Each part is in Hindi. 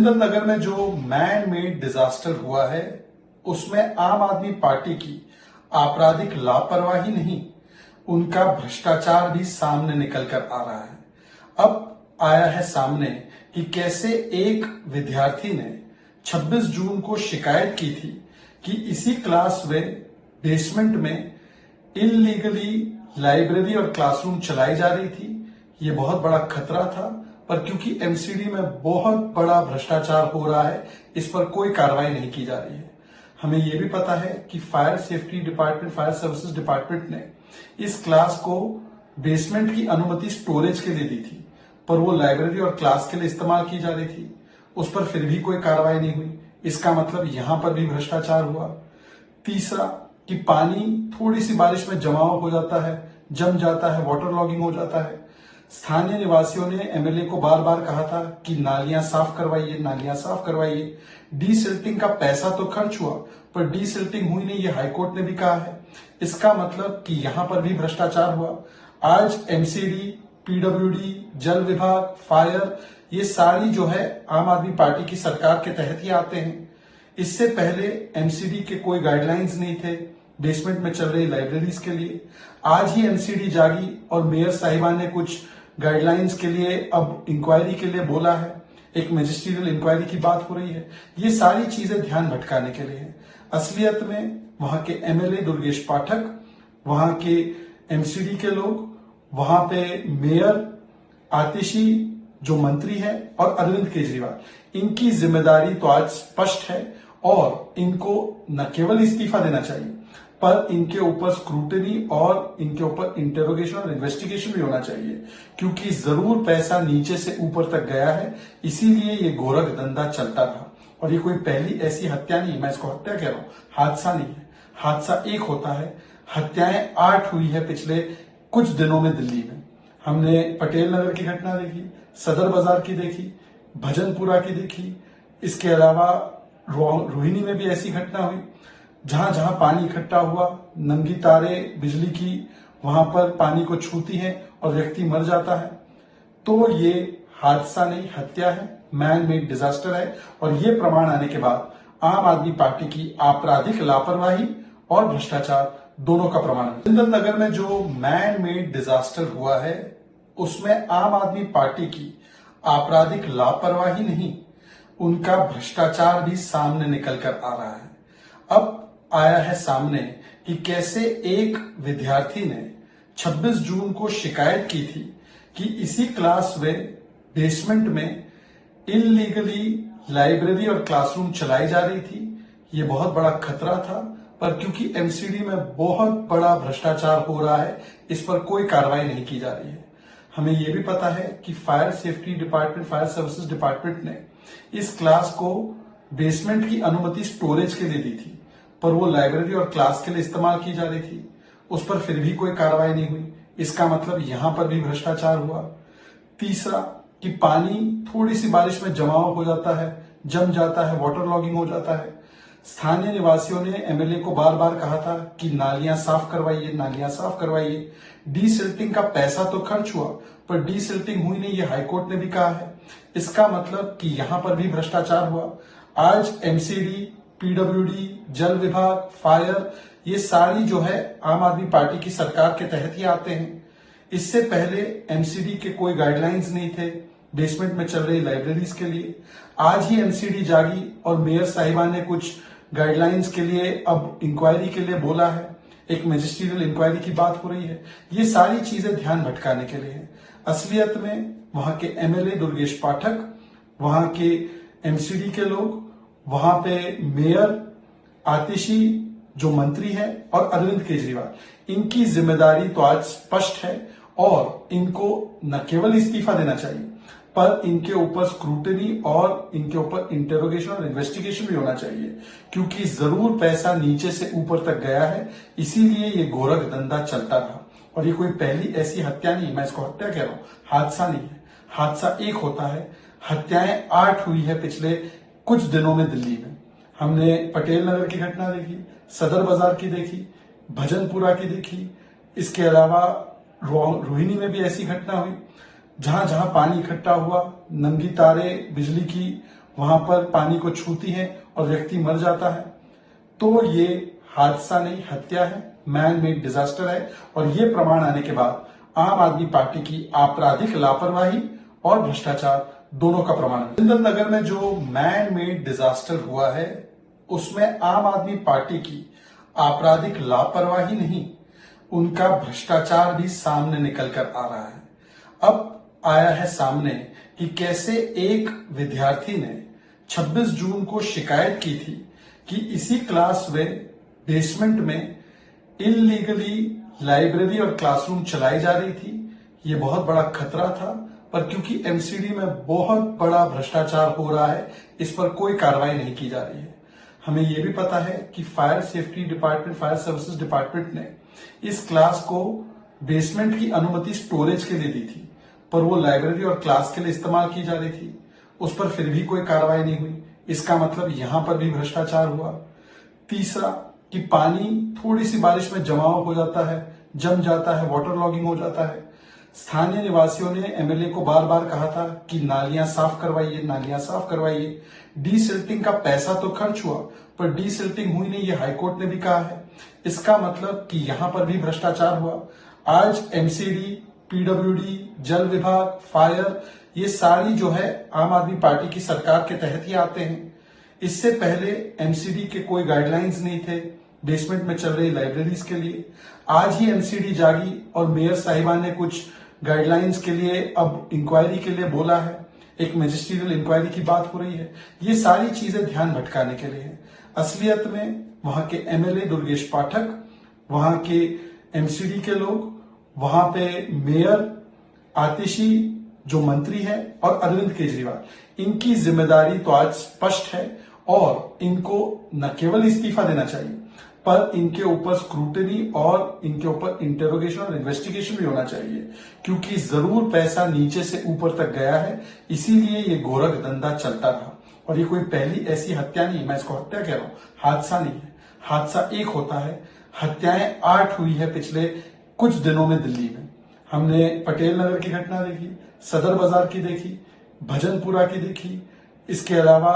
जिंदल नगर में जो मैन मेड डिजास्टर हुआ है उसमें आम आदमी पार्टी की आपराधिक लापरवाही नहीं, उनका भ्रष्टाचार भी सामने निकल कर आ रहा है। अब आया है सामने कि कैसे एक विद्यार्थी ने 26 जून को शिकायत की थी कि इसी क्लास वे बेसमेंट में इलीगली लाइब्रेरी और क्लासरूम चलाई जा रही थी। ये बहुत बड़ा खतरा था, पर क्योंकि एमसीडी में बहुत बड़ा भ्रष्टाचार हो रहा है, इस पर कोई कार्रवाई नहीं की जा रही है। हमें यह भी पता है कि fire safety department, fire services department ने इस क्लास को बेसमेंट की अनुमति स्टोरेज के लिए दी थी, पर वो लाइब्रेरी और क्लास के लिए इस्तेमाल की जा रही थी। उस पर फिर भी कोई कार्रवाई नहीं हुई। इसका मतलब यहां पर भी भ्रष्टाचार हुआ। तीसरा कि पानी थोड़ी सी बारिश में जमाव हो जाता है, जम जाता है, वाटर लॉगिंग हो जाता है। स्थानीय निवासियों ने एमएलए को बार बार कहा था कि नालियां साफ करवाइए, नालियां साफ करवाइए। डीसिल्टिंग का पैसा तो खर्च हुआ, पर डीसिल्टिंग हुई नहीं, ये हाईकोर्ट ने भी कहा है। इसका मतलब कि यहां पर भी भ्रष्टाचार हुआ। आज एमसीडी, पीडब्ल्यूडी, जल विभाग, फायर, ये सारी जो है आम आदमी पार्टी की सरकार के तहत ही आते हैं। इससे पहले एमसीडी के कोई गाइडलाइंस नहीं थे बेसमेंट में चल रही लाइब्रेरीज के लिए। आज ही एमसीडी जागी और मेयर साहिबान ने कुछ गाइडलाइंस के लिए अब इंक्वायरी के लिए बोला है। एक मैजिस्ट्रियल इंक्वायरी की बात हो रही है। ये सारी चीजें ध्यान भटकाने के लिए है। असलियत में वहां के एमएलए दुर्गेश पाठक, वहां के एमसीडी के लोग, वहां पे मेयर आतिशी जो मंत्री है और अरविंद केजरीवाल, इनकी जिम्मेदारी तो आज स्पष्ट है और इनको न केवल इस्तीफा देना चाहिए, पर इनके ऊपर स्क्रूटनी और इनके ऊपर इंटेरोगेशन और इन्वेस्टिगेशन भी होना चाहिए, क्योंकि जरूर पैसा नीचे से ऊपर तक गया है, इसीलिए ये गोरख धंधा चलता रहा। और ये कोई पहली ऐसी हत्या नहीं, मैं इसको हत्या कह रहा हूं, हादसा नहीं है। हादसा एक होता है, हत्याएं 8 हुई है पिछले कुछ दिनों में दिल्ली में। हमने पटेल नगर की घटना देखी, सदर बाजार की देखी, भजनपुरा की देखी, इसके अलावा रोहिणी में भी ऐसी घटना हुई। जहां जहां पानी इकट्ठा हुआ, नंगी तारे बिजली की वहां पर पानी को छूती है और व्यक्ति मर जाता है। तो ये हादसा नहीं, हत्या है, मैन मेड डिजास्टर है। और ये प्रमाण आने के बाद आम आदमी पार्टी की आपराधिक लापरवाही और भ्रष्टाचार दोनों का प्रमाण है। जिंदल नगर में जो मैन मेड डिजास्टर हुआ है उसमें आम आदमी पार्टी की आपराधिक लापरवाही नहीं, उनका भ्रष्टाचार भी सामने निकल कर आ रहा है। अब आया है सामने कि कैसे एक विद्यार्थी ने 26 जून को शिकायत की थी कि इसी क्लास वे बेसमेंट में इलीगली लाइब्रेरी और क्लासरूम चलाई जा रही थी। ये बहुत बड़ा खतरा था, पर क्योंकि एमसीडी में बहुत बड़ा भ्रष्टाचार हो रहा है, इस पर कोई कार्रवाई नहीं की जा रही है। हमें यह भी पता है कि fire safety department, fire services department ने इस क्लास को बेसमेंट की अनुमति स्टोरेज के लिए दी थी, पर वो लाइब्रेरी और क्लास के लिए इस्तेमाल की जा रही थी। उस पर फिर भी कोई कार्रवाई नहीं हुई। इसका मतलब यहां पर भी भ्रष्टाचार हुआ। तीसरा कि पानी थोड़ी सी बारिश में जमाव हो जाता है, जम जाता है, वाटर लॉगिंग हो जाता है। स्थानीय निवासियों ने एमएलए को बार बार कहा था कि नालियां साफ करवाइए, नालियां साफ करवाइए। डीसिल्टिंग का पैसा तो खर्च हुआ, पर डीसिल्टिंग हुई नहीं, ये हाईकोर्ट ने भी कहा है। इसका मतलब कि यहां पर भी भ्रष्टाचार हुआ। आज एमसीडी, पीडब्ल्यूडी, जल विभाग, फायर, ये सारी जो है आम आदमी पार्टी की सरकार के तहत ही आते हैं। इससे पहले एमसीडी के कोई गाइडलाइंस नहीं थे बेसमेंट में चल रही लाइब्रेरीज के लिए। आज ही एमसीडी जागी और मेयर साहिबान ने कुछ गाइडलाइंस के लिए अब इंक्वायरी के लिए बोला है। एक मैजिस्ट्रियल इंक्वायरी की बात हो रही है। ये सारी चीजें ध्यान भटकाने के लिए है। असलियत में वहां के एमएलए दुर्गेश पाठक, वहां के एमसीडी के लोग, वहां पे मेयर आतिशी जो मंत्री है और अरविंद केजरीवाल, इनकी जिम्मेदारी तो आज स्पष्ट है और इनको न केवल इस्तीफा देना चाहिए, पर इनके ऊपर स्क्रूटनी और इनके ऊपर इंटेरोगेशन और इन्वेस्टिगेशन भी होना चाहिए, क्योंकि जरूर पैसा नीचे से ऊपर तक गया है, इसीलिए ये गोरख धंधा चलता रहा। और ये कोई पहली ऐसी हत्या नहीं, मैं इसको हत्या कह रहा हूं, हादसा नहीं है। हादसा एक होता है, हत्याएं 8 हुई है पिछले कुछ दिनों में दिल्ली में। हमने पटेल नगर की घटना देखी, सदर बाजार की देखी, भजनपुरा की देखी, इसके अलावा रोहिणी में भी ऐसी घटना हुई। जहां जहां पानी इकट्ठा हुआ, नंगी तारे बिजली की वहां पर पानी को छूती हैं और व्यक्ति मर जाता है, तो ये हादसा नहीं, हत्या है, मैन मेड डिजास्टर है। और ये प्रमाण आने के बाद आम आदमी पार्टी की आपराधिक लापरवाही और भ्रष्टाचार दोनों का प्रमाण है। सुंदरनगर में जो मैन मेड डिजास्टर हुआ है, उसमें आम आदमी पार्टी की आपराधिक लापरवाही नहीं, उनका भ्रष्टाचार भी सामने निकल कर आ रहा है। अब आया है सामने कि कैसे एक विद्यार्थी ने 26 जून को शिकायत की थी कि इसी क्लास में बेसमेंट में इलीगली लाइब्रेरी और क्लासरूम चलाई जा रही थी। ये बहुत बड़ा खतरा था, पर क्योंकि एमसीडी में बहुत बड़ा भ्रष्टाचार हो रहा है, इस पर कोई कार्रवाई नहीं की जा रही है। हमें यह भी पता है कि fire safety department, fire services department ने इस क्लास को बेसमेंट की अनुमति स्टोरेज के लिए दी थी, पर वो लाइब्रेरी और क्लास के लिए इस्तेमाल की जा रही थी। उस पर फिर भी कोई कार्रवाई नहीं हुई। इसका मतलब यहां पर भी भ्रष्टाचार हुआ। तीसरा, कि पानी थोड़ी सी बारिश में जमाव हो जाता है, जम जाता है, वाटर लॉगिंग हो जाता है। स्थानीय निवासियों ने एमएलए को बार बार कहा था कि नालियां साफ करवाइए, नालियां साफ करवाइए। डीसिल्टिंग का पैसा तो खर्च हुआ, पर डीसिल्टिंग हुई नहीं, ये हाईकोर्ट ने भी कहा है। इसका मतलब कि यहां पर भी भ्रष्टाचार हुआ। आज एमसीडी, पीडब्ल्यूडी, जल विभाग, फायर, ये सारी जो है आम आदमी पार्टी की सरकार के तहत ही आते हैं। इससे पहले एमसीडी के कोई गाइडलाइंस नहीं थे बेसमेंट में चल रही लाइब्रेरीज के लिए। आज ही एमसीडी जागी और मेयर साहिबा ने कुछ गाइडलाइंस के लिए अब इंक्वायरी के लिए बोला है। एक मैजिस्ट्रियल इंक्वायरी की बात हो रही है। ये सारी चीजें ध्यान भटकाने के लिए है। असलियत में वहां के एमएलए दुर्गेश पाठक, वहां के एमसीडी के लोग, वहां पे मेयर आतिशी जो मंत्री है, और अरविंद केजरीवाल, इनकी जिम्मेदारी तो आज स्पष्ट है और इनको न केवल इस्तीफा देना चाहिए, पर इनके ऊपर स्क्रूटनी और इनके ऊपर इंटेरोगेशन और इन्वेस्टिगेशन भी होना चाहिए, क्योंकि जरूर पैसा नीचे से ऊपर तक गया है, इसीलिए ये गोरख धंधा चलता रहा। और ये कोई पहली ऐसी हत्या नहीं, मैं इसको हत्या कह रहा हूं, हादसा नहीं है। हादसा एक होता है, हत्याएं 8 हुई है पिछले कुछ दिनों में दिल्ली में। हमने पटेल नगर की घटना देखी, सदर बाजार की देखी, भजनपुरा की देखी, इसके अलावा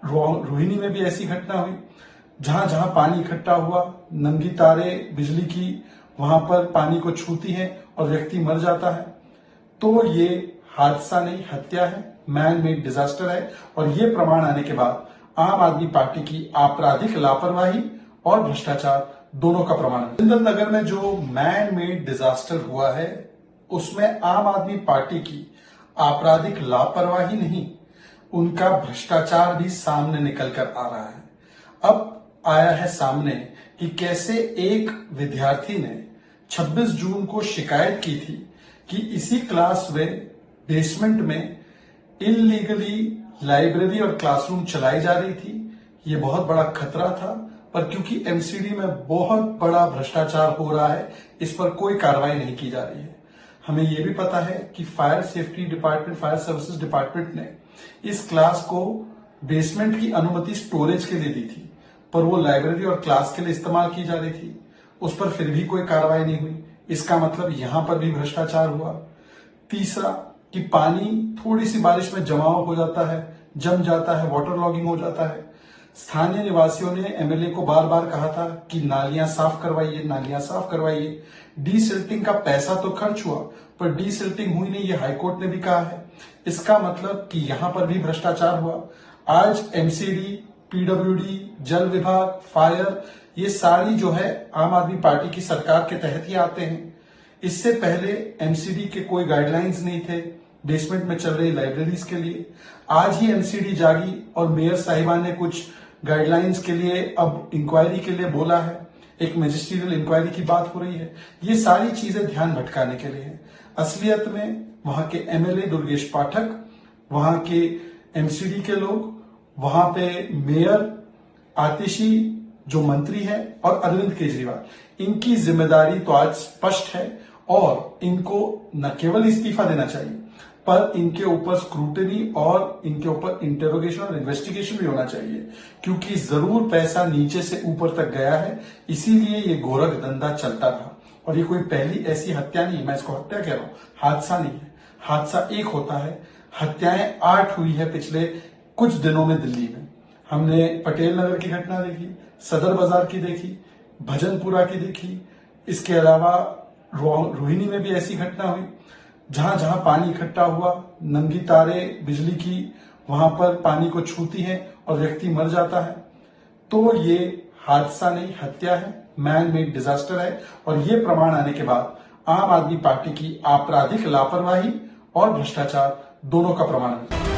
रोहिणी में भी ऐसी घटना हुई। जहां जहां पानी इकट्ठा हुआ, नंगी तारे बिजली की वहां पर पानी को छूती हैं और व्यक्ति मर जाता है, तो ये हादसा नहीं, हत्या है, मैन मेड डिजास्टर है। और ये प्रमाण आने के बाद आम आदमी पार्टी की आपराधिक लापरवाही और भ्रष्टाचार दोनों का प्रमाण है। सुंदरनगर में जो मैन मेड डिजास्टर हुआ है, उसमें आम आदमी पार्टी की आपराधिक लापरवाही नहीं, उनका भ्रष्टाचार भी सामने निकल कर आ रहा है। अब आया है सामने कि कैसे एक विद्यार्थी ने 26 जून को शिकायत की थी कि इसी क्लास में बेसमेंट में इलीगली लाइब्रेरी और क्लासरूम चलाई जा रही थी। ये बहुत बड़ा खतरा था, पर क्योंकि एमसीडी में बहुत बड़ा भ्रष्टाचार हो रहा है, इस पर कोई कार्रवाई नहीं की जा रही है। हमें यह भी पता है कि fire safety department, fire services department ने इस क्लास को बेसमेंट की अनुमति स्टोरेज के लिए दी थी, पर वो लाइब्रेरी और क्लास के लिए इस्तेमाल की जा रही थी। उस पर फिर भी कोई कार्रवाई नहीं हुई। इसका मतलब यहां पर भी भ्रष्टाचार हुआ। तीसरा, कि पानी थोड़ी सी बारिश में जमाव हो जाता है, जम जाता है, वाटर लॉगिंग हो जाता है। स्थानीय निवासियों ने एमएलए को बार बार कहा था कि नालियां साफ करवाइए, नालियां साफ करवाइए। डीसिल्टिंग का पैसा तो खर्च हुआ, पर डीसिल्टिंग हुई नहीं, ये हाईकोर्ट ने भी कहा है। इसका मतलब कि यहां पर भी भ्रष्टाचार हुआ। आज एमसीडी, पीडब्ल्यूडी, जल विभाग, फायर, ये सारी जो है आम आदमी पार्टी की सरकार के तहत ही आते हैं। इससे पहले एमसीडी के कोई गाइडलाइंस नहीं थे बेसमेंट में चल रही लाइब्रेरीज के लिए। आज ही एमसीडी जागी और मेयर साहिबा ने कुछ गाइडलाइंस के लिए अब इंक्वायरी के लिए बोला है। एक मैजिस्ट्रियल इंक्वायरी की बात हो रही है। ये सारी चीजें ध्यान भटकाने के लिए है। असलियत में वहां के एमएलए दुर्गेश पाठक, वहां के एमसीडी के लोग, वहां पे मेयर आतिशी जो मंत्री है, और अरविंद केजरीवाल, इनकी जिम्मेदारी तो आज स्पष्ट है और इनको न केवल इस्तीफा देना चाहिए, पर इनके ऊपर स्क्रूटनी और इनके ऊपर इंटेरोगेशन और इन्वेस्टिगेशन भी होना चाहिए, क्योंकि जरूर पैसा नीचे से ऊपर तक गया है, इसीलिए ये गोरख धंधा चलता रहा। और ये कोई पहली ऐसी हत्या नहीं, मैं इसको हत्या कह रहा हूं, हादसा नहीं है। हादसा एक होता है, हत्याएं 8 हुई है पिछले कुछ दिनों में दिल्ली में हमने पटेल नगर की घटना देखी, सदर बाजार की देखी, भजनपुरा की देखी, इसके अलावा रोहिणी में भी ऐसी घटना हुई। जहां जहां पानी इकट्ठा हुआ, नंगी तारें बिजली की वहां पर पानी को छूती हैं और व्यक्ति मर जाता है। तो ये हादसा नहीं, हत्या है, मैन मेड डिजास्टर है। और ये प्रमाण आने के बाद आम आदमी पार्टी की आपराधिक लापरवाही और भ्रष्टाचार दोनों का प्रमाण है।